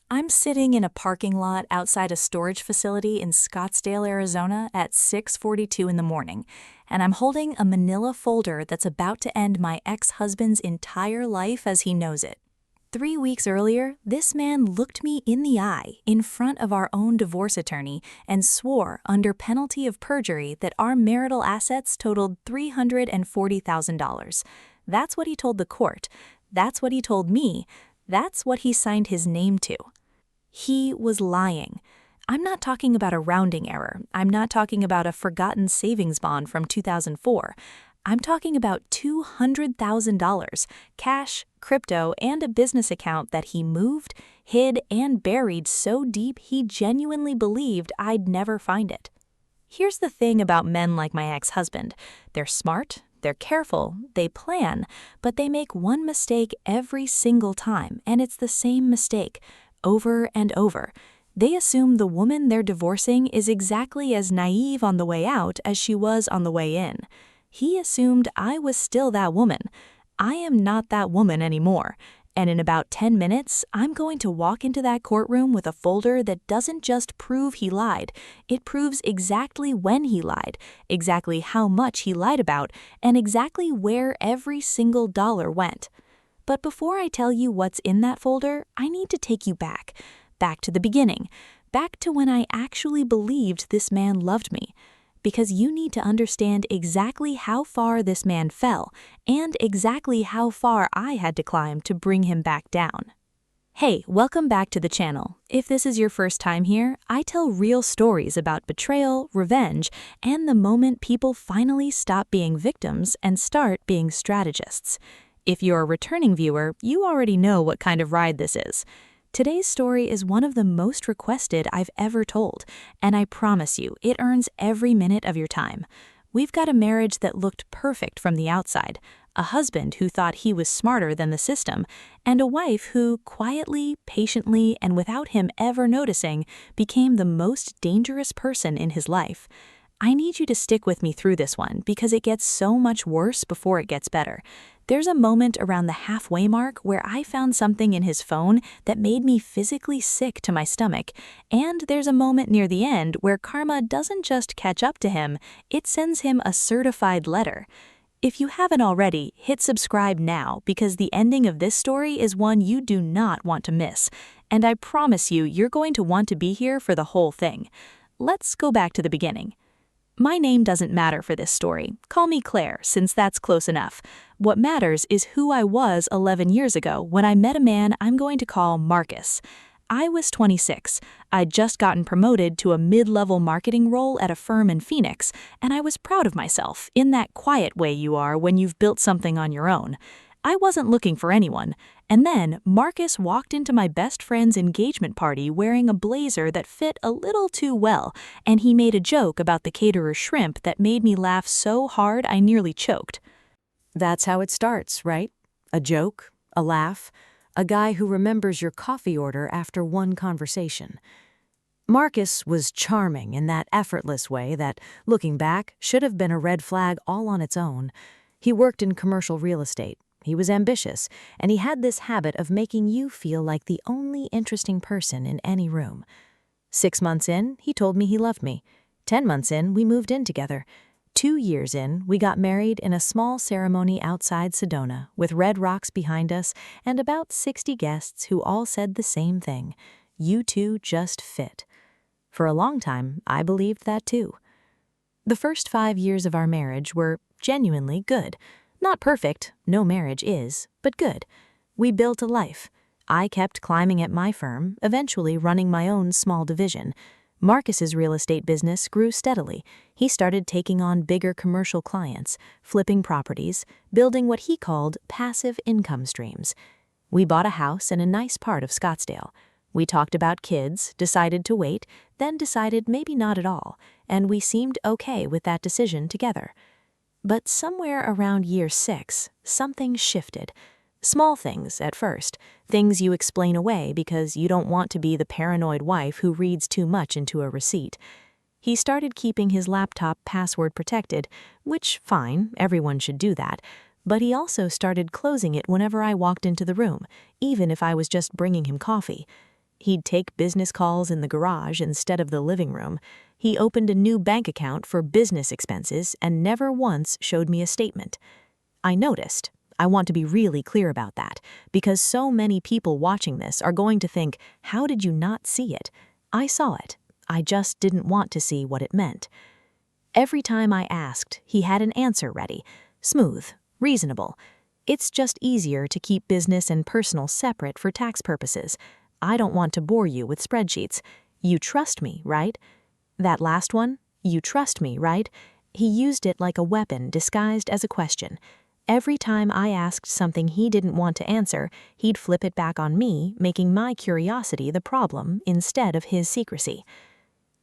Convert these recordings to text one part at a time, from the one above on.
I'm sitting in a parking lot outside a storage facility in Scottsdale, Arizona at 6:42 in the morning, and I'm holding a manila folder that's about to end my ex-husband's entire life as he knows it. 3 weeks earlier, this man looked me in the eye in front of our own divorce attorney and swore under penalty of perjury that our marital assets totaled $340,000. That's what he told the court. That's what he told me. That's what he signed his name to. He was lying. I'm not talking about a rounding error. I'm not talking about a forgotten savings bond from 2004. I'm talking about $200,000, cash, crypto, and a business account that he moved, hid, and buried so deep he genuinely believed I'd never find it. Here's the thing about men like my ex-husband. They're smart, they're careful, they plan, but they make one mistake every single time, and it's the same mistake, over and over. They assume the woman they're divorcing is exactly as naive on the way out as she was on the way in. He assumed I was still that woman. I am not that woman anymore. And in about 10 minutes, I'm going to walk into that courtroom with a folder that doesn't just prove he lied. It proves exactly when he lied, exactly how much he lied about, and exactly where every single dollar went. But before I tell you what's in that folder, I need to take you back to the beginning, back to when I actually believed this man loved me. Because you need to understand exactly how far this man fell and exactly how far I had to climb to bring him back down. Hey, welcome back to the channel. If this is your first time here, I tell real stories about betrayal, revenge, and the moment people finally stop being victims and start being strategists. If you're a returning viewer, you already know what kind of ride this is. Today's story is one of the most requested I've ever told, and I promise you, it earns every minute of your time. We've got a marriage that looked perfect from the outside, a husband who thought he was smarter than the system, and a wife who, quietly, patiently, and without him ever noticing, became the most dangerous person in his life. I need you to stick with me through this one because it gets so much worse before it gets better. There's a moment around the halfway mark where I found something in his phone that made me physically sick to my stomach, and there's a moment near the end where karma doesn't just catch up to him, it sends him a certified letter. If you haven't already, hit subscribe now because the ending of this story is one you do not want to miss, and I promise you you're going to want to be here for the whole thing. Let's go back to the beginning. My name doesn't matter for this story. Call me Claire, since that's close enough. What matters is who I was 11 years ago when I met a man I'm going to call Marcus. I was 26. I'd just gotten promoted to a mid-level marketing role at a firm in Phoenix, and I was proud of myself, in that quiet way you are when you've built something on your own. I wasn't looking for anyone, and then Marcus walked into my best friend's engagement party wearing a blazer that fit a little too well, and he made a joke about the caterer's shrimp that made me laugh so hard I nearly choked. That's how it starts, right? A joke, a laugh, a guy who remembers your coffee order after one conversation. Marcus was charming in that effortless way that, looking back, should have been a red flag all on its own. He worked in commercial real estate. He was ambitious, and he had this habit of making you feel like the only interesting person in any room. 6 months in, he told me he loved me. 10 months in, we moved in together. 2 years in, we got married in a small ceremony outside Sedona, with red rocks behind us and about 60 guests who all said the same thing. You two just fit. For a long time, I believed that too. The first 5 years of our marriage were genuinely good. Not perfect, no marriage is, but good. We built a life. I kept climbing at my firm, eventually running my own small division. Marcus's real estate business grew steadily. He started taking on bigger commercial clients, flipping properties, building what he called passive income streams. We bought a house in a nice part of Scottsdale. We talked about kids, decided to wait, then decided maybe not at all, and we seemed okay with that decision together. But somewhere around year 6, something shifted. Small things at first, things you explain away because you don't want to be the paranoid wife who reads too much into a receipt. He started keeping his laptop password protected, which, fine, everyone should do that, but he also started closing it whenever I walked into the room, even if I was just bringing him coffee. He'd take business calls in the garage instead of the living room. He opened a new bank account for business expenses and never once showed me a statement. I noticed. I want to be really clear about that, because so many people watching this are going to think, how did you not see it? I saw it. I just didn't want to see what it meant. Every time I asked, he had an answer ready. Smooth, reasonable. It's just easier to keep business and personal separate for tax purposes. I don't want to bore you with spreadsheets. You trust me, right? That last one, you trust me, right? He used it like a weapon disguised as a question. Every time I asked something he didn't want to answer, he'd flip it back on me, making my curiosity the problem instead of his secrecy.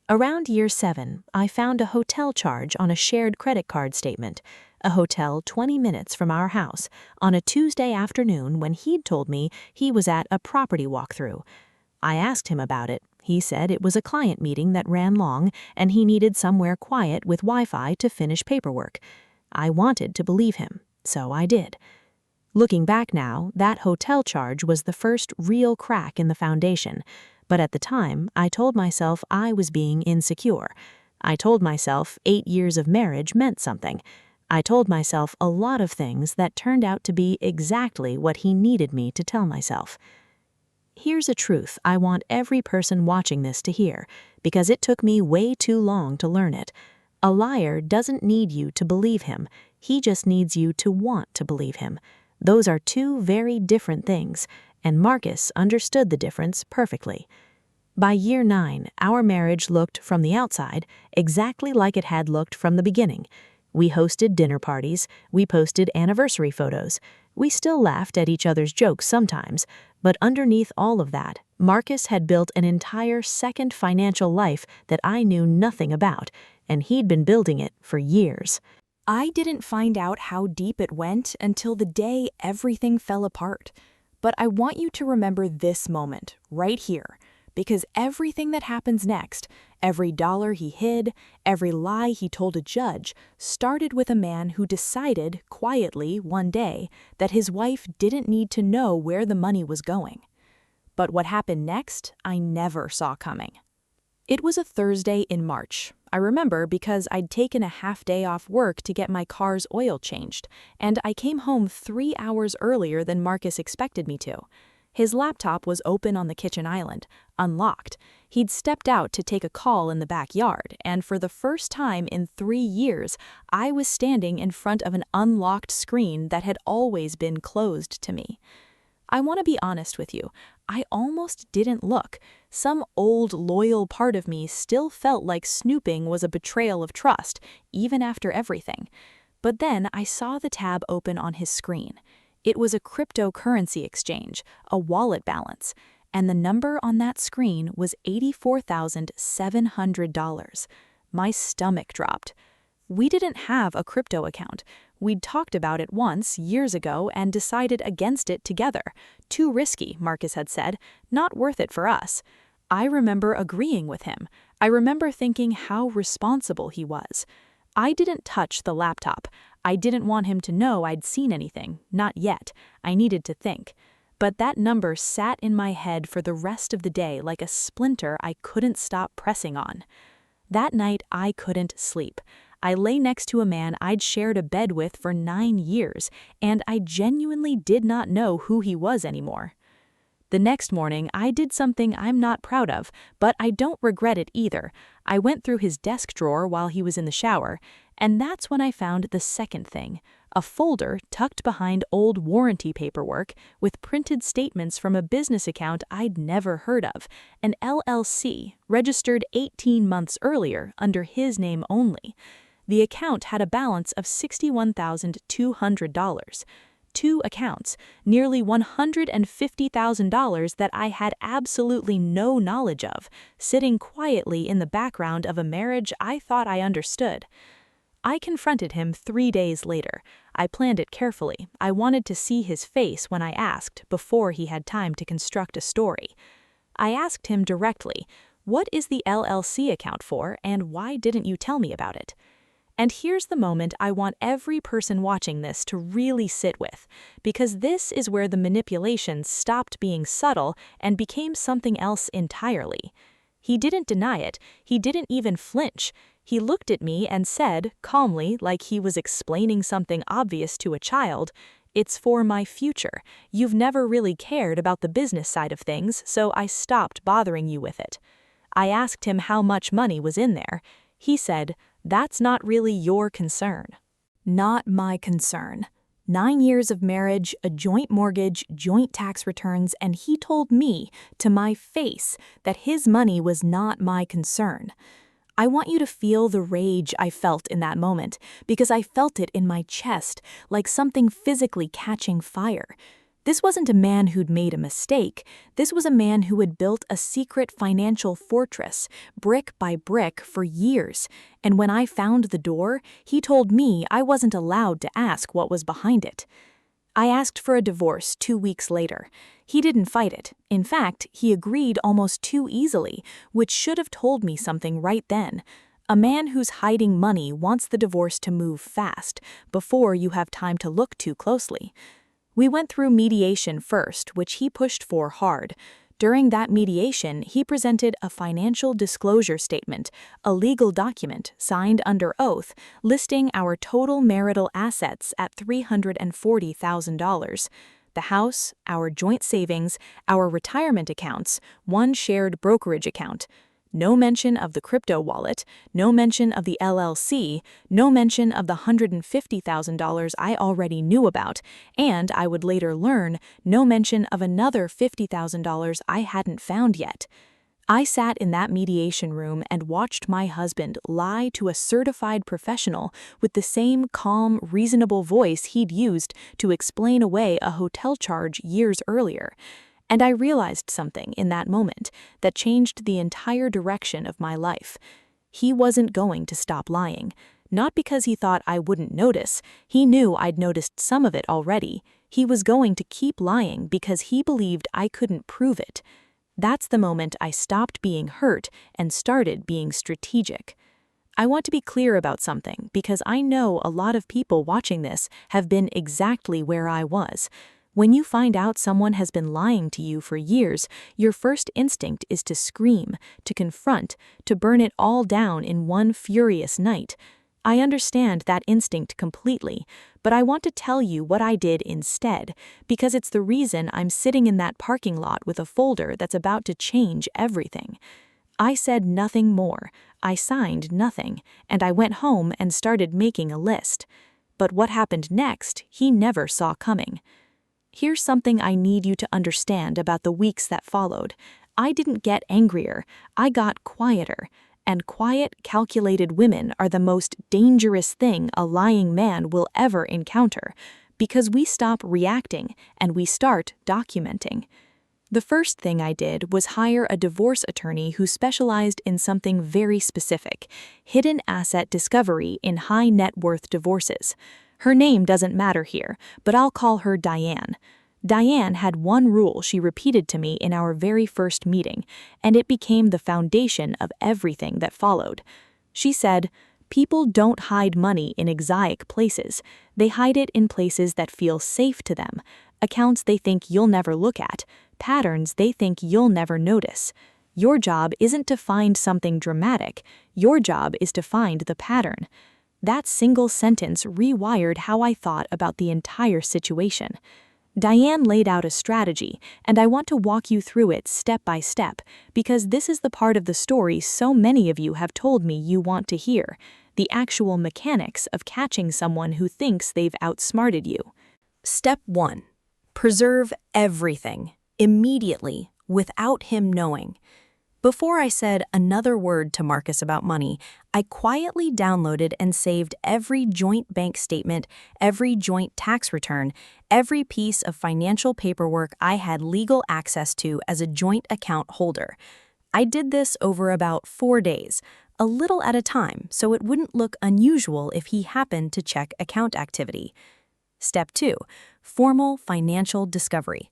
Around year 7, I found a hotel charge on a shared credit card statement, a hotel 20 minutes from our house, on a Tuesday afternoon when he'd told me he was at a property walkthrough. I asked him about it. He said it was a client meeting that ran long and he needed somewhere quiet with Wi-Fi to finish paperwork. I wanted to believe him, so I did. Looking back now, that hotel charge was the first real crack in the foundation. But at the time, I told myself I was being insecure. I told myself 8 years of marriage meant something. I told myself a lot of things that turned out to be exactly what he needed me to tell myself. Here's a truth I want every person watching this to hear, because it took me way too long to learn it. A liar doesn't need you to believe him. He just needs you to want to believe him. Those are two very different things, and Marcus understood the difference perfectly. By year 9, our marriage looked, from the outside, exactly like it had looked from the beginning. We hosted dinner parties, we posted anniversary photos, we still laughed at each other's jokes sometimes, but underneath all of that, Marcus had built an entire second financial life that I knew nothing about, and he'd been building it for years. I didn't find out how deep it went until the day everything fell apart. But I want you to remember this moment, right here, because everything that happens next, every dollar he hid, every lie he told a judge, started with a man who decided, quietly, one day, that his wife didn't need to know where the money was going. But what happened next, I never saw coming. It was a Thursday in March. I remember because I'd taken a half day off work to get my car's oil changed, and I came home 3 hours earlier than Marcus expected me to. His laptop was open on the kitchen island, unlocked. He'd stepped out to take a call in the backyard, and for the first time in 3 years, I was standing in front of an unlocked screen that had always been closed to me. I want to be honest with you. I almost didn't look. Some old, loyal part of me still felt like snooping was a betrayal of trust, even after everything. But then I saw the tab open on his screen. It was a cryptocurrency exchange, a wallet balance, and the number on that screen was $84,700. My stomach dropped. We didn't have a crypto account. We'd talked about it once, years ago, and decided against it together. Too risky, Marcus had said. Not worth it for us. I remember agreeing with him. I remember thinking how responsible he was. I didn't touch the laptop. I didn't want him to know I'd seen anything. Not yet. I needed to think. But that number sat in my head for the rest of the day like a splinter I couldn't stop pressing on. That night, I couldn't sleep. I lay next to a man I'd shared a bed with for 9 years, and I genuinely did not know who he was anymore. The next morning, I did something I'm not proud of, but I don't regret it either. I went through his desk drawer while he was in the shower, and that's when I found the second thing, a folder tucked behind old warranty paperwork with printed statements from a business account I'd never heard of, an LLC, registered 18 months earlier under his name only. The account had a balance of $61,200. 2 accounts, nearly $150,000 that I had absolutely no knowledge of, sitting quietly in the background of a marriage I thought I understood. I confronted him 3 days later. I planned it carefully. I wanted to see his face when I asked, before he had time to construct a story. I asked him directly, "What is the LLC account for, and why didn't you tell me about it?" And here's the moment I want every person watching this to really sit with, because this is where the manipulation stopped being subtle and became something else entirely. He didn't deny it, he didn't even flinch. He looked at me and said, calmly, like he was explaining something obvious to a child, "It's for my future. You've never really cared about the business side of things, so I stopped bothering you with it." I asked him how much money was in there. He said, "That's not really your concern." Not my concern. 9 years of marriage, a joint mortgage, joint tax returns, and he told me, to my face, that his money was not my concern. I want you to feel the rage I felt in that moment, because I felt it in my chest, like something physically catching fire. This wasn't a man who'd made a mistake. This was a man who had built a secret financial fortress, brick by brick, for years. And when I found the door, he told me I wasn't allowed to ask what was behind it. I asked for a divorce 2 weeks later. He didn't fight it. In fact, he agreed almost too easily, which should have told me something right then. A man who's hiding money wants the divorce to move fast, before you have time to look too closely. We went through mediation first, which he pushed for hard. During that mediation, he presented a financial disclosure statement, a legal document signed under oath, listing our total marital assets at $340,000. The house, our joint savings, our retirement accounts, one shared brokerage account. No mention of the crypto wallet, no mention of the LLC, no mention of the $150,000 I already knew about, and I would later learn, no mention of another $50,000 I hadn't found yet. I sat in that mediation room and watched my husband lie to a certified professional with the same calm, reasonable voice he'd used to explain away a hotel charge years earlier. And I realized something in that moment that changed the entire direction of my life. He wasn't going to stop lying. Not because he thought I wouldn't notice. He knew I'd noticed some of it already. He was going to keep lying because he believed I couldn't prove it. That's the moment I stopped being hurt and started being strategic. I want to be clear about something because I know a lot of people watching this have been exactly where I was. When you find out someone has been lying to you for years, your first instinct is to scream, to confront, to burn it all down in one furious night. I understand that instinct completely, but I want to tell you what I did instead, because it's the reason I'm sitting in that parking lot with a folder that's about to change everything. I said nothing more, I signed nothing, and I went home and started making a list. But what happened next, he never saw coming. Here's something I need you to understand about the weeks that followed. I didn't get angrier, I got quieter. And quiet, calculated women are the most dangerous thing a lying man will ever encounter, because we stop reacting and we start documenting. The first thing I did was hire a divorce attorney who specialized in something very specific: hidden asset discovery in high net worth divorces. Her name doesn't matter here, but I'll call her Diane. Diane had one rule she repeated to me in our very first meeting, and it became the foundation of everything that followed. She said, "People don't hide money in exotic places. They hide it in places that feel safe to them, accounts they think you'll never look at, patterns they think you'll never notice. Your job isn't to find something dramatic. Your job is to find the pattern." That single sentence rewired how I thought about the entire situation. Diane laid out a strategy, and I want to walk you through it step by step, because this is the part of the story so many of you have told me you want to hear, the actual mechanics of catching someone who thinks they've outsmarted you. Step 1. Preserve everything, immediately, without him knowing. Before I said another word to Marcus about money, I quietly downloaded and saved every joint bank statement, every joint tax return, every piece of financial paperwork I had legal access to as a joint account holder. I did this over about 4 days, a little at a time, so it wouldn't look unusual if he happened to check account activity. Step 2. Formal financial discovery.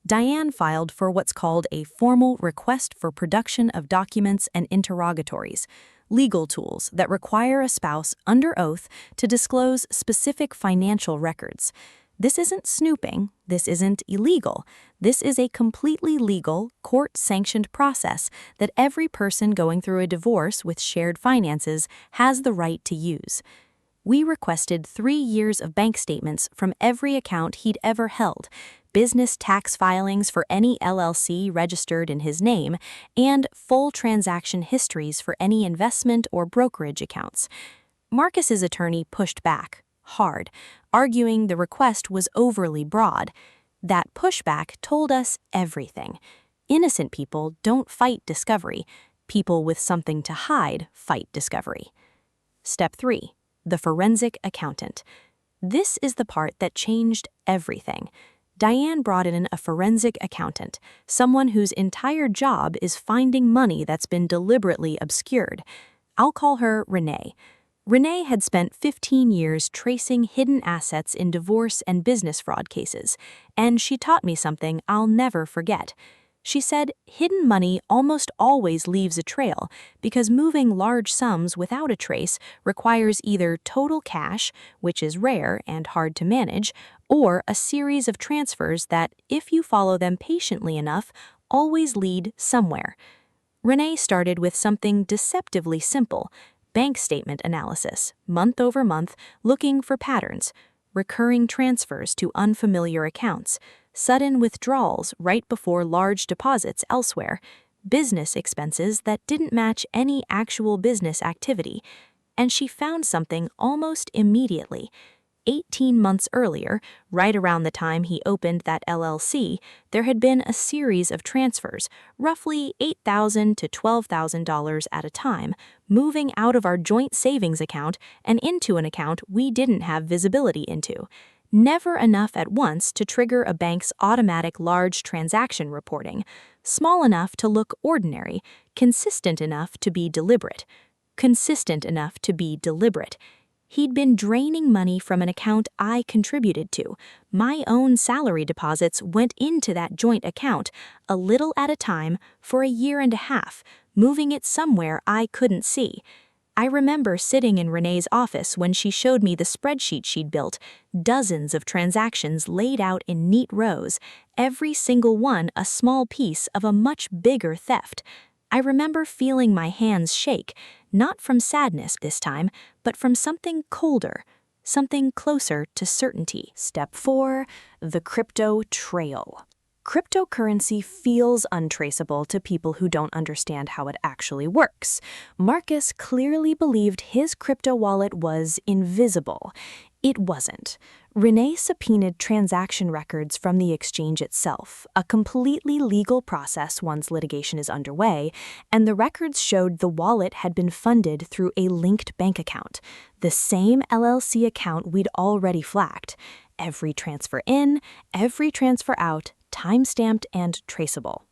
Diane filed for what's called a formal request for production of documents and interrogatories. legal tools that require a spouse under oath to disclose specific financial records. This isn't snooping, this isn't illegal. This is a completely legal, court-sanctioned process that every person going through a divorce with shared finances has the right to use. We requested 3 years of bank statements from every account he'd ever held, business tax filings for any LLC registered in his name, and full transaction histories for any investment or brokerage accounts. Marcus's attorney pushed back, hard, arguing the request was overly broad. That pushback told us everything. Innocent people don't fight discovery. People with something to hide fight discovery. Step 3. The forensic accountant. This is the part that changed everything. Diane brought in a forensic accountant, someone whose entire job is finding money that's been deliberately obscured. I'll call her Renee. Renee had spent 15 years tracing hidden assets in divorce and business fraud cases, and she taught me something I'll never forget. She said hidden money almost always leaves a trail because moving large sums without a trace requires either total cash, which is rare and hard to manage, or a series of transfers that, if you follow them patiently enough, always lead somewhere. Renee started with something deceptively simple: bank statement analysis, month over month, looking for patterns, recurring transfers to unfamiliar accounts, sudden withdrawals right before large deposits elsewhere, business expenses that didn't match any actual business activity. And she found something almost immediately. 18 months earlier, right around the time he opened that LLC, there had been a series of transfers, roughly $8,000 to $12,000 at a time, moving out of our joint savings account and into an account we didn't have visibility into. Never enough at once to trigger a bank's automatic large transaction reporting, small enough to look ordinary, consistent enough to be deliberate. Consistent enough to be deliberate. He'd been draining money from an account I contributed to. My own salary deposits went into that joint account, a little at a time, for a year and a half, moving it somewhere I couldn't see. I remember sitting in Renee's office when she showed me the spreadsheet she'd built, dozens of transactions laid out in neat rows, every single one a small piece of a much bigger theft. I remember feeling my hands shake, not from sadness this time, but from something colder, something closer to certainty. Step 4. The crypto trail. Cryptocurrency feels untraceable to people who don't understand how it actually works. Marcus clearly believed his crypto wallet was invisible. It wasn't. Renee subpoenaed transaction records from the exchange itself, a completely legal process once litigation is underway, and the records showed the wallet had been funded through a linked bank account, the same LLC account we'd already flagged. Every transfer in, every transfer out, time-stamped and traceable.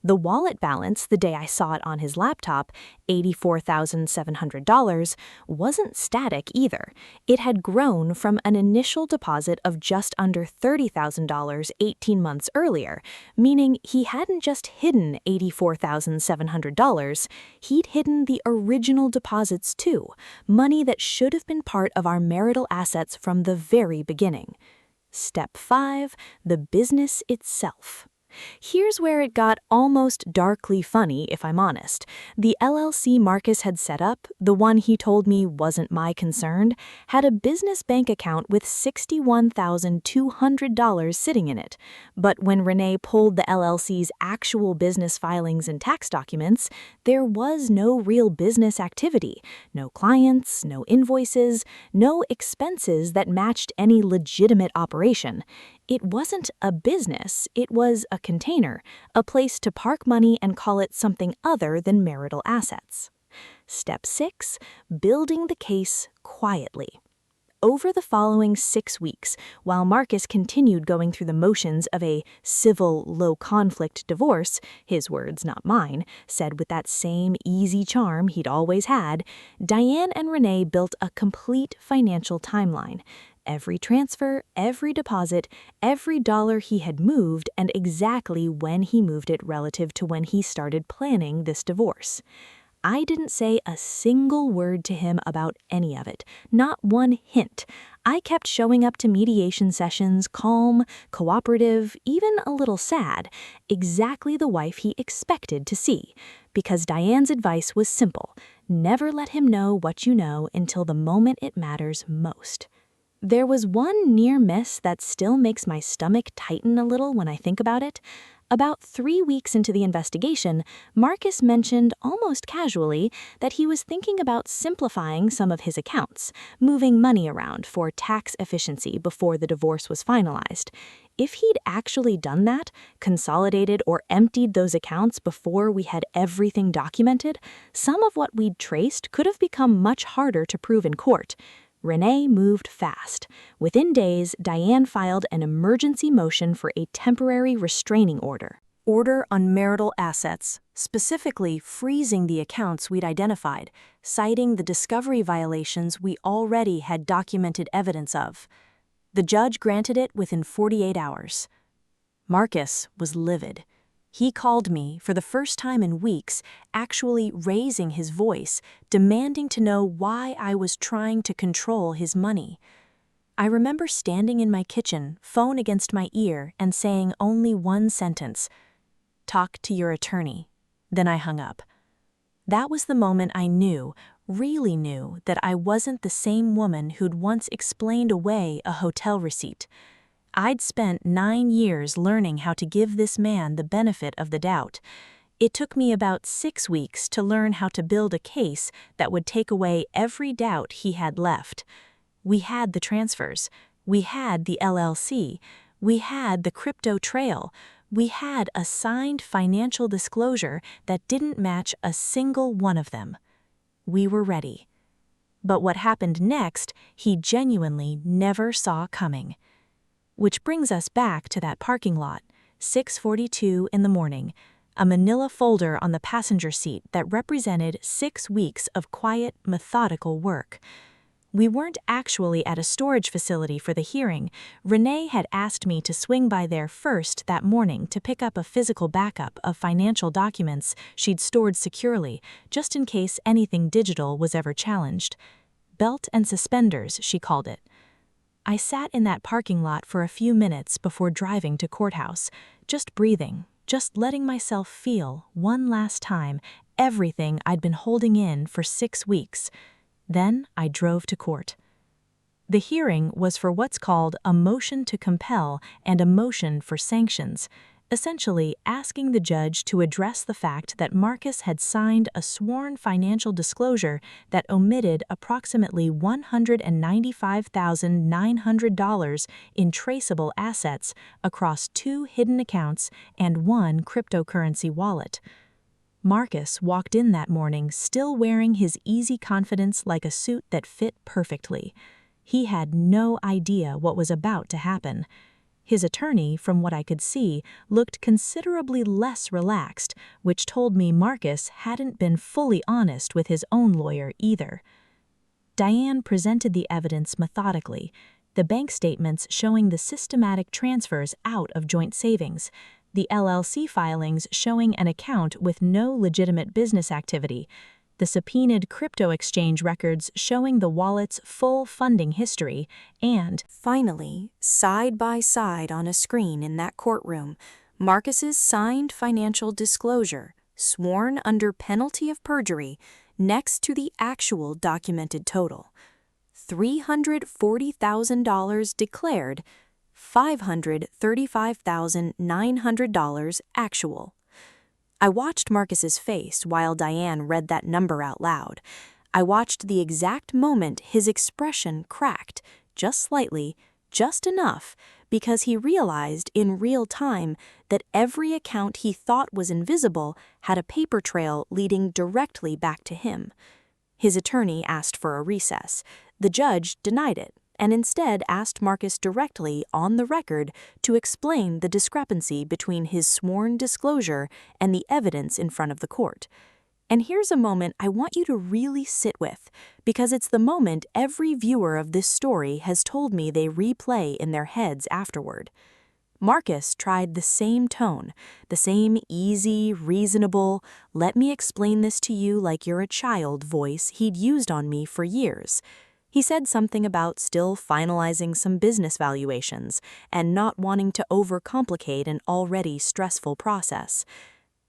The wallet balance the day I saw it on his laptop, $84,700, wasn't static either. It had grown from an initial deposit of just under $30,000 18 months earlier, meaning he hadn't just hidden $84,700, he'd hidden the original deposits too, money that should have been part of our marital assets from the very beginning. Step 5. The business itself. Here's where it got almost darkly funny, if I'm honest. The LLC Marcus had set up, the one he told me wasn't my concern, had a business bank account with $61,200 sitting in it. But when Renee pulled the LLC's actual business filings and tax documents, there was no real business activity, no clients, no invoices, no expenses that matched any legitimate operation. It wasn't a business, it was a container, a place to park money and call it something other than marital assets. Step 6. Building the case quietly. Over the following 6 weeks, while Marcus continued going through the motions of a civil, low-conflict divorce, his words, not mine, said with that same easy charm he'd always had, Diane and Renee built a complete financial timeline. Every transfer, every deposit, every dollar he had moved, and exactly when he moved it relative to when he started planning this divorce. I didn't say a single word to him about any of it, not one hint. I kept showing up to mediation sessions calm, cooperative, even a little sad, exactly the wife he expected to see, because Diane's advice was simple: never let him know what you know until the moment it matters most. There was one near miss that still makes my stomach tighten a little when I think about it. About 3 weeks into the investigation, Marcus mentioned almost casually that he was thinking about simplifying some of his accounts, moving money around for tax efficiency before the divorce was finalized. If he'd actually done that, consolidated or emptied those accounts before we had everything documented, some of what we'd traced could have become much harder to prove in court. Renee moved fast. Within days, Diane filed an emergency motion for a temporary restraining order. Order on marital assets, specifically freezing the accounts we'd identified, citing the discovery violations we already had documented evidence of. The judge granted it within 48 hours. Marcus was livid. He called me, for the first time in weeks, actually raising his voice, demanding to know why I was trying to control his money. I remember standing in my kitchen, phone against my ear, and saying only one sentence: "Talk to your attorney." Then I hung up. That was the moment I knew, really knew, that I wasn't the same woman who'd once explained away a hotel receipt. I'd spent 9 years learning how to give this man the benefit of the doubt. It took me about 6 weeks to learn how to build a case that would take away every doubt he had left. We had the transfers. We had the LLC. We had the crypto trail. We had a signed financial disclosure that didn't match a single one of them. We were ready. But what happened next, he genuinely never saw coming. Which brings us back to that parking lot, 6:42 in the morning, a manila folder on the passenger seat that represented 6 weeks of quiet, methodical work. We weren't actually at a storage facility for the hearing. Renee had asked me to swing by there first that morning to pick up a physical backup of financial documents she'd stored securely, just in case anything digital was ever challenged. Belt and suspenders, she called it. I sat in that parking lot for a few minutes before driving to courthouse, just breathing, just letting myself feel, one last time, everything I'd been holding in for 6 weeks. Then I drove to court. The hearing was for what's called a motion to compel and a motion for sanctions, essentially asking the judge to address the fact that Marcus had signed a sworn financial disclosure that omitted approximately $195,900 in traceable assets across 2 hidden accounts and 1 cryptocurrency wallet. Marcus walked in that morning still wearing his easy confidence like a suit that fit perfectly. He had no idea what was about to happen. His attorney, from what I could see, looked considerably less relaxed, which told me Marcus hadn't been fully honest with his own lawyer either. Diane presented the evidence methodically, the bank statements showing the systematic transfers out of joint savings, the LLC filings showing an account with no legitimate business activity, the subpoenaed crypto exchange records showing the wallet's full funding history, and, finally, side by side on a screen in that courtroom, Marcus's signed financial disclosure, sworn under penalty of perjury, next to the actual documented total. $340,000 declared, $535,900 actual. I watched Marcus's face while Diane read that number out loud. I watched the exact moment his expression cracked, just slightly, just enough, because he realized in real time that every account he thought was invisible had a paper trail leading directly back to him. His attorney asked for a recess. The judge denied it, and instead asked Marcus directly on the record to explain the discrepancy between his sworn disclosure and the evidence in front of the court. And here's a moment I want you to really sit with, because it's the moment every viewer of this story has told me they replay in their heads afterward. Marcus tried the same tone, the same easy, reasonable, let me explain this to you like you're a child voice he'd used on me for years. He said something about still finalizing some business valuations and not wanting to overcomplicate an already stressful process.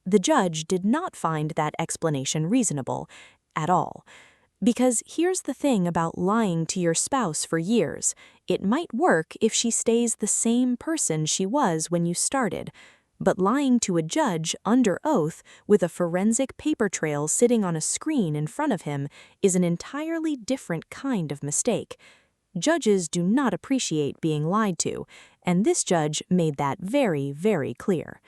The judge did not find that explanation reasonable at all. Because here's the thing about lying to your spouse for years. It might work if she stays the same person she was when you started. But lying to a judge under oath with a forensic paper trail sitting on a screen in front of him is an entirely different kind of mistake. Judges do not appreciate being lied to, and this judge made that very, very clear.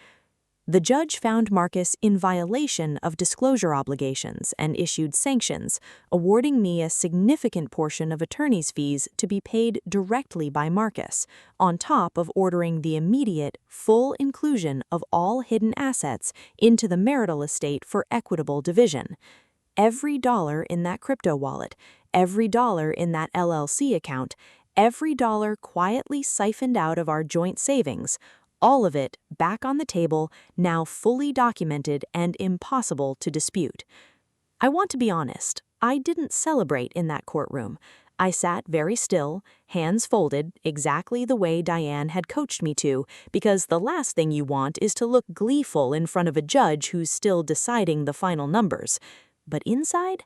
The judge found Marcus in violation of disclosure obligations and issued sanctions, awarding me a significant portion of attorney's fees to be paid directly by Marcus, on top of ordering the immediate, full inclusion of all hidden assets into the marital estate for equitable division. Every dollar in that crypto wallet, every dollar in that LLC account, every dollar quietly siphoned out of our joint savings, all of it back on the table, now fully documented and impossible to dispute. I want to be honest, I didn't celebrate in that courtroom. I sat very still, hands folded, exactly the way Diane had coached me to, because the last thing you want is to look gleeful in front of a judge who's still deciding the final numbers. But inside,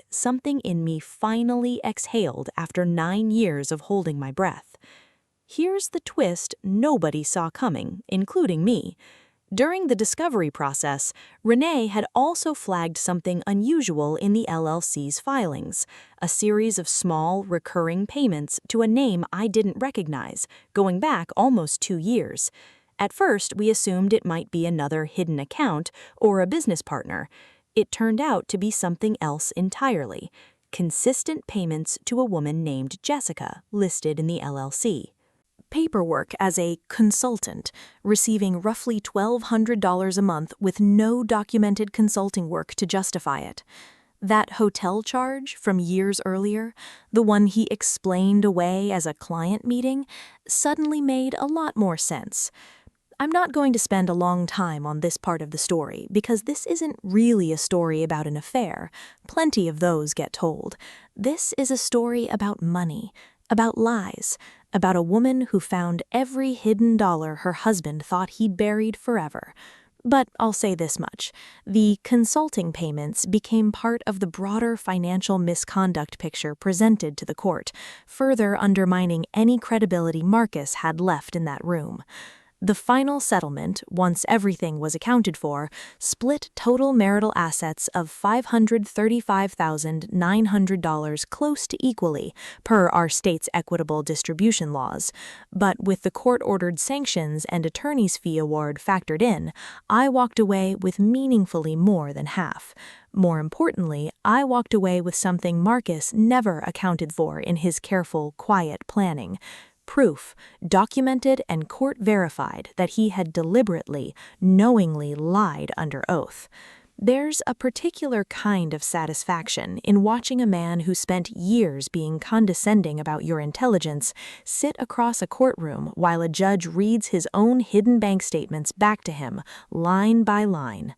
something in me finally exhaled after 9 years of holding my breath. Here's the twist nobody saw coming, including me. During the discovery process, Renee had also flagged something unusual in the LLC's filings, a series of small, recurring payments to a name I didn't recognize, going back almost 2 years. At first, we assumed it might be another hidden account or a business partner. It turned out to be something else entirely: consistent payments to a woman named Jessica, listed in the LLC. Paperwork as a consultant, receiving roughly $1,200 a month with no documented consulting work to justify it. That hotel charge from years earlier, the one he explained away as a client meeting, suddenly made a lot more sense. I'm not going to spend a long time on this part of the story because this isn't really a story about an affair. Plenty of those get told. This is a story about money, about lies, about a woman who found every hidden dollar her husband thought he'd buried forever. But I'll say this much: the consulting payments became part of the broader financial misconduct picture presented to the court, further undermining any credibility Marcus had left in that room. The final settlement, once everything was accounted for, split total marital assets of $535,900 close to equally, per our state's equitable distribution laws. But with the court-ordered sanctions and attorney's fee award factored in, I walked away with meaningfully more than half. More importantly, I walked away with something Marcus never accounted for in his careful, quiet planning: proof, documented and court-verified, that he had deliberately, knowingly lied under oath. There's a particular kind of satisfaction in watching a man who spent years being condescending about your intelligence sit across a courtroom while a judge reads his own hidden bank statements back to him, line by line.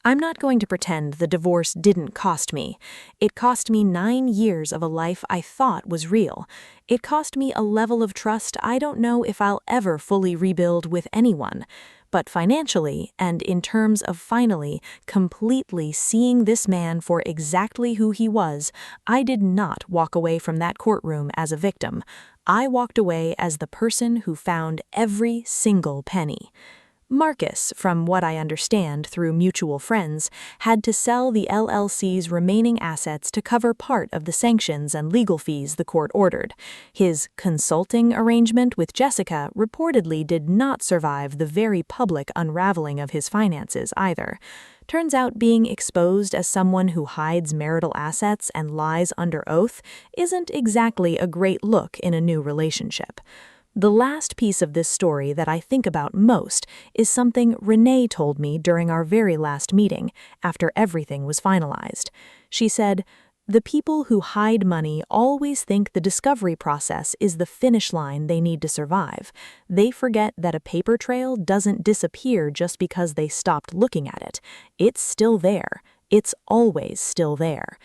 I'm not going to pretend the divorce didn't cost me. It cost me 9 years of a life I thought was real. It cost me a level of trust I don't know if I'll ever fully rebuild with anyone. But financially, and in terms of finally, completely seeing this man for exactly who he was, I did not walk away from that courtroom as a victim. I walked away as the person who found every single penny. Marcus, from what I understand through mutual friends, had to sell the LLC's remaining assets to cover part of the sanctions and legal fees the court ordered. His consulting arrangement with Jessica reportedly did not survive the very public unraveling of his finances either. Turns out being exposed as someone who hides marital assets and lies under oath isn't exactly a great look in a new relationship. The last piece of this story that I think about most is something Renee told me during our very last meeting, after everything was finalized. She said, The people who hide money always think the discovery process is the finish line they need to survive. They forget that a paper trail doesn't disappear just because they stopped looking at it. It's still there. It's always still there.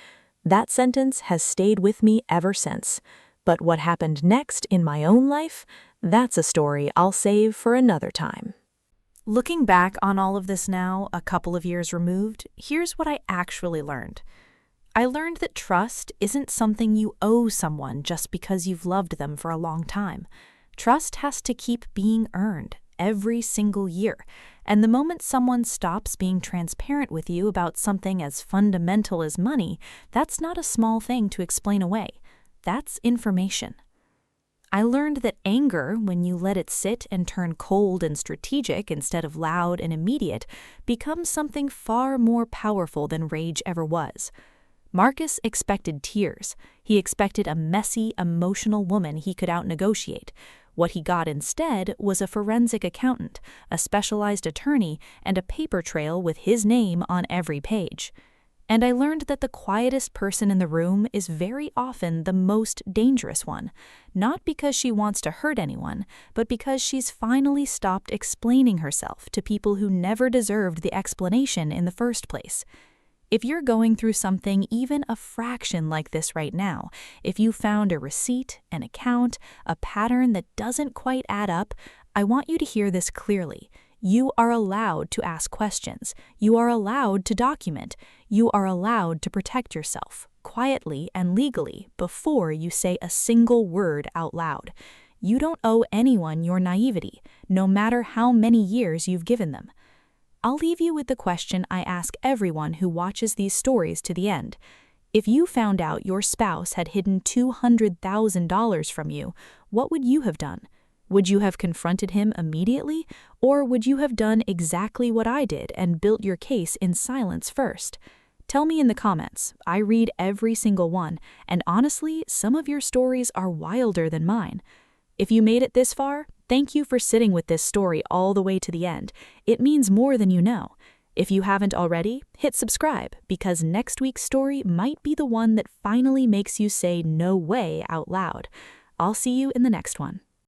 That sentence has stayed with me ever since. But what happened next in my own life? That's a story I'll save for another time. Looking back on all of this now, a couple of years removed, here's what I actually learned. I learned that trust isn't something you owe someone just because you've loved them for a long time. Trust has to keep being earned every single year, and the moment someone stops being transparent with you about something as fundamental as money, that's not a small thing to explain away. That's information. I learned that anger, when you let it sit and turn cold and strategic instead of loud and immediate, becomes something far more powerful than rage ever was. Marcus expected tears. He expected a messy, emotional woman he could out-negotiate. What he got instead was a forensic accountant, a specialized attorney, and a paper trail with his name on every page. And I learned that the quietest person in the room is very often the most dangerous one, not because she wants to hurt anyone, but because she's finally stopped explaining herself to people who never deserved the explanation in the first place. If you're going through something even a fraction like this right now, if you found a receipt, an account, a pattern that doesn't quite add up, I want you to hear this clearly. You are allowed to ask questions. You are allowed to document. You are allowed to protect yourself, quietly and legally, before you say a single word out loud. You don't owe anyone your naivety, no matter how many years you've given them. I'll leave you with the question I ask everyone who watches these stories to the end. If you found out your spouse had hidden $200,000 from you, what would you have done? Would you have confronted him immediately, or would you have done exactly what I did and built your case in silence first? Tell me in the comments. I read every single one, and honestly, some of your stories are wilder than mine. If you made it this far, thank you for sitting with this story all the way to the end. It means more than you know. If you haven't already, hit subscribe, because next week's story might be the one that finally makes you say "no way" out loud. I'll see you in the next one.